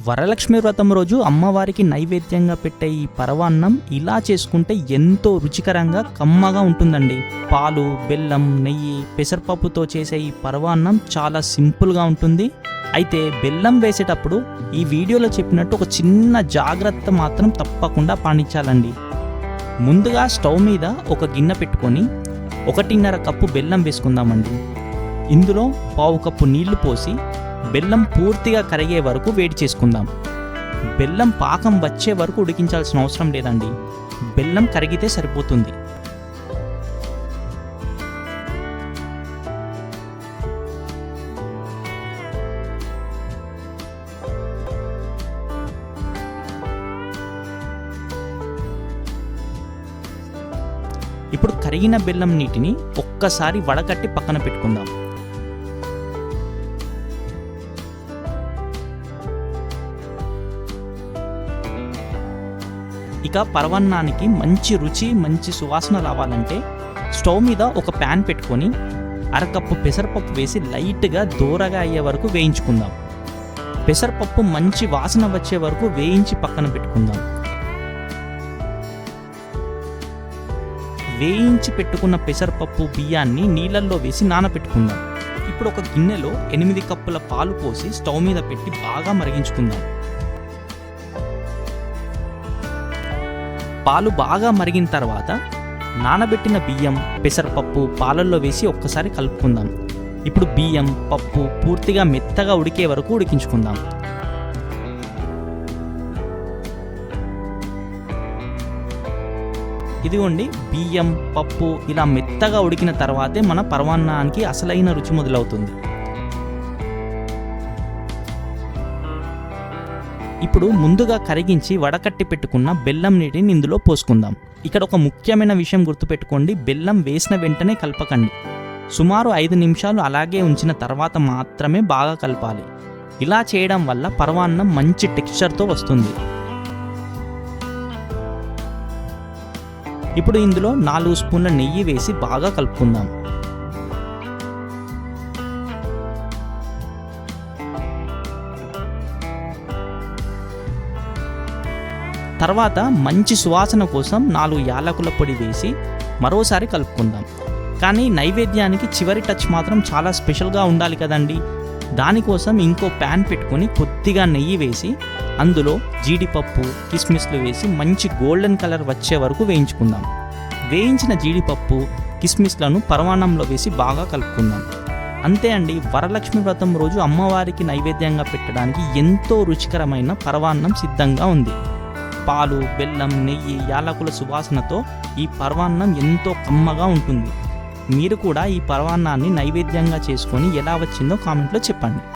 వరలక్ష్మి వ్రతం రోజు అమ్మవారికి నైవేద్యంగా పెట్టే ఈ పరవాన్నం ఇలా చేసుకుంటే ఎంతో రుచికరంగా కమ్మగా ఉంటుందండి. పాలు, బెల్లం, నెయ్యి, పెసరపప్పుతో చేసే ఈ పరవాన్నం చాలా సింపుల్గా ఉంటుంది. అయితే బెల్లం వేసేటప్పుడు ఈ వీడియోలో చెప్పినట్టు ఒక చిన్న జాగ్రత్త మాత్రం తప్పకుండా పాటించాలండి. ముందుగా స్టవ్ మీద ఒక గిన్నె పెట్టుకొని 1.5 కప్పు బెల్లం వేసుకుందామండి. ఇందులో 1/2 కప్పు నీళ్లు పోసి బెల్లం పూర్తిగా కరిగే వరకు వేడి చేసుకుందాం. బెల్లం పాకం వచ్చే వరకు ఉడికించాల్సిన అవసరం లేదండి, బెల్లం కరిగితే సరిపోతుంది. ఇప్పుడు కరిగిన బెల్లం నీటిని ఒక్కసారి వడకట్టి పక్కన పెట్టుకుందాం. ఇక పరవాన్నానికి మంచి రుచి, మంచి సువాసన రావాలంటే స్టవ్ మీద ఒక ప్యాన్ పెట్టుకొని 1/2 కప్పు పెసరపప్పు వేసి లైట్గా దూరగా అయ్యే వరకు వేయించుకుందాం. పెసరపప్పు మంచి వాసన వచ్చే వరకు వేయించి పక్కన పెట్టుకుందాం. వేయించి పెట్టుకున్న పెసరపప్పు బియ్యాన్ని నీళ్ళల్లో వేసి నానబెట్టుకుందాం. ఇప్పుడు ఒక గిన్నెలో 8 కప్పుల పాలు పోసి స్టవ్ మీద పెట్టి బాగా మరిగించుకుందాం. పాలు బాగా మరిగిన తర్వాత నానబెట్టిన బియ్యం, పెసరపప్పు పాలల్లో వేసి ఒక్కసారి కలుపుకుందాం. ఇప్పుడు బియ్యం, పప్పు పూర్తిగా మెత్తగా ఉడికే వరకు ఉడికించుకుందాం. ఇదిగోండి, బియ్యం, పప్పు ఇలా మెత్తగా ఉడికిన తర్వాతే మన పరవాన్నానికి అసలైన రుచి మొదలవుతుంది. ఇప్పుడు ముందుగా కరిగించి వడకట్టి పెట్టుకున్న బెల్లం నీటిని ఇందులో పోసుకుందాం. ఇక్కడ ఒక ముఖ్యమైన విషయం గుర్తుపెట్టుకోండి, బెల్లం వేసిన వెంటనే కలపకండి. సుమారు 5 నిమిషాలు అలాగే ఉంచిన తర్వాత మాత్రమే బాగా కలపాలి. ఇలా చేయడం వల్ల పరవాన్నం మంచి టెక్స్చర్తో వస్తుంది. ఇప్పుడు ఇందులో 4 స్పూన్ల నెయ్యి వేసి బాగా కలుపుకుందాం. తర్వాత మంచి సువాసన కోసం 4 యాలకుల పొడి వేసి మరోసారి కలుపుకుందాం. కానీ నైవేద్యానికి చివరి టచ్ మాత్రం చాలా స్పెషల్గా ఉండాలి కదండి. దానికోసం ఇంకో ప్యాన్ పెట్టుకొని కొద్దిగా నెయ్యి వేసి అందులో జీడిపప్పు, కిస్మిస్లు వేసి మంచి గోల్డెన్ కలర్ వచ్చే వరకు వేయించుకుందాం. వేయించిన జీడిపప్పు, కిస్మిస్లను పరవాన్నంలో వేసి బాగా కలుపుకుందాం. అంతే అండి, వరలక్ష్మి వ్రతం రోజు అమ్మవారికి నైవేద్యంగా పెట్టడానికి ఎంతో రుచికరమైన పరవాన్నం సిద్ధంగా ఉంది. పాలు, బెల్లం, నెయ్యి, యాలకుల సువాసనతో ఈ పరవాన్నం ఎంతో కమ్మగా ఉంటుంది. మీరు కూడా ఈ పరవాన్నాన్ని నైవేద్యంగా చేసుకొని ఎలా వచ్చిందో కామెంట్లో చెప్పండి.